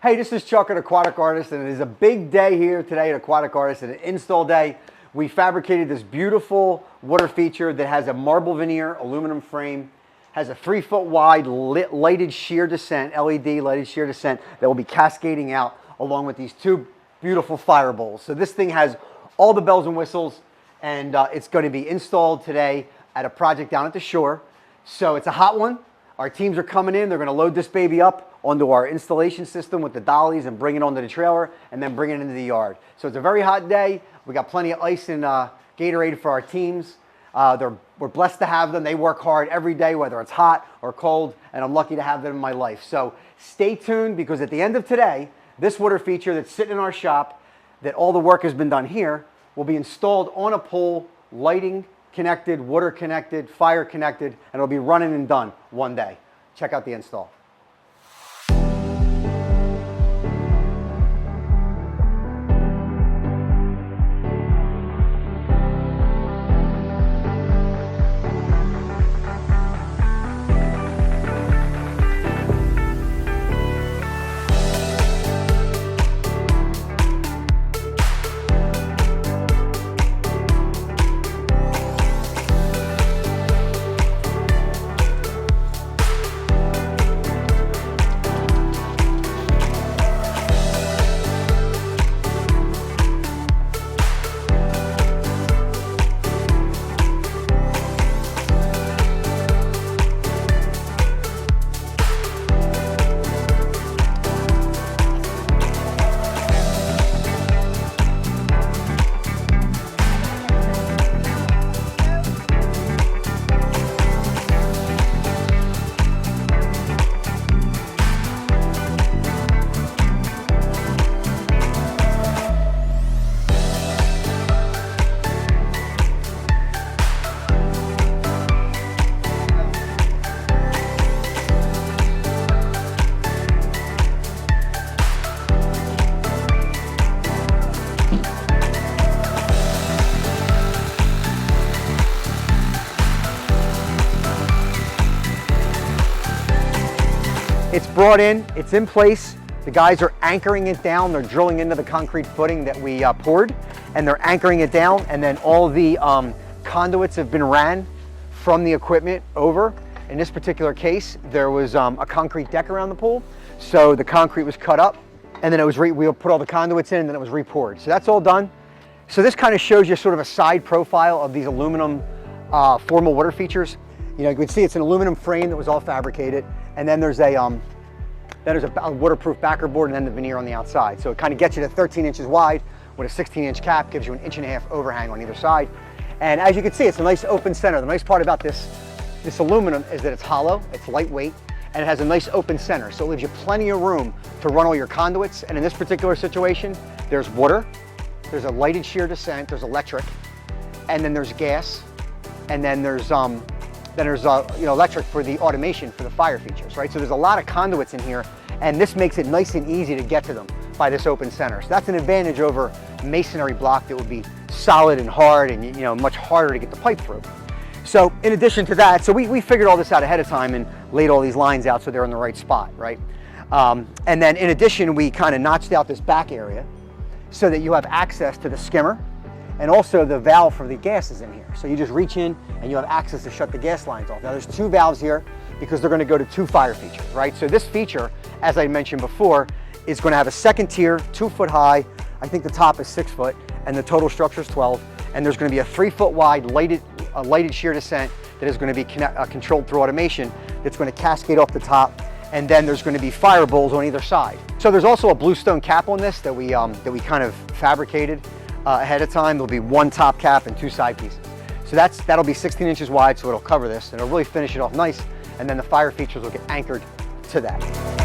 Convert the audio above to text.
Hey, this is Chuck at Aquatic Artist, and it is a big day here today at Aquatic Artist, and an install day. We fabricated this beautiful water feature that has a marble veneer, aluminum frame, has a 3-foot wide lighted shear descent, LED lighted shear descent that will be cascading out along with these two beautiful fire bowls. So this thing has all the bells and whistles, and it's going to be installed today at a project down at the shore. So it's a hot one. Our teams are coming in. They're going to load this baby up onto our installation system with the dollies and bring it onto the trailer and then bring it into the yard. So it's a very hot day. We got plenty of ice and Gatorade for our teams. We're blessed to have them. They work hard every day, whether it's hot or cold, and I'm lucky to have them in my life. So stay tuned, because at the end of today, this water feature that's sitting in our shop, that all the work has been done here, will be installed on a pole, lighting connected, water connected, fire connected, and it'll be running and done one day. Check out the install. It's brought in, it's in place. The guys are anchoring it down. They're drilling into the concrete footing that we poured, and they're anchoring it down, and then all the conduits have been ran from the equipment over. In this particular case, there was a concrete deck around the pool, so the concrete was cut up, and then we put all the conduits in, and then it was re-poured. So that's all done. So this kind of shows you sort of a side profile of these aluminum formal water features. You know, you can see it's an aluminum frame that was all fabricated, and then there's a waterproof backer board, and then the veneer on the outside. So it kind of gets you to 13 inches wide with a 16-inch cap, gives you an 1.5 inch overhang on either side. And as you can see, it's a nice open center. The nice part about this aluminum is that it's hollow, it's lightweight, and it has a nice open center. So it leaves you plenty of room to run all your conduits. And in this particular situation, there's water, there's a lighted shear descent, there's electric, and then there's gas, and then there's electric for the automation for the fire features, right? So there's a lot of conduits in here, and this makes it nice and easy to get to them by this open center. So that's an advantage over masonry block that would be solid and hard, and much harder to get the pipe through. So in addition to that, so we figured all this out ahead of time and laid all these lines out so they're in the right spot, right? And then in addition, we kind of notched out this back area so that you have access to the skimmer, and also the valve for the gas is in here. So you just reach in and you have access to shut the gas lines off. Now there's 2 valves here because they're going to go to 2 fire features, right? So this feature, as I mentioned before, is going to have a second tier, 2-foot high. I think the top is 6 foot, and the total structure is 12. And there's going to be a 3-foot wide lighted shear descent that is going to be controlled through automation that's going to cascade off the top. And then there's going to be fire bowls on either side. So there's also a bluestone cap on this that we kind of fabricated ahead of time. There'll be 1 top cap and 2 side pieces. So that'll be 16 inches wide, so it'll cover this, and it'll really finish it off nice, and then the fire features will get anchored to that.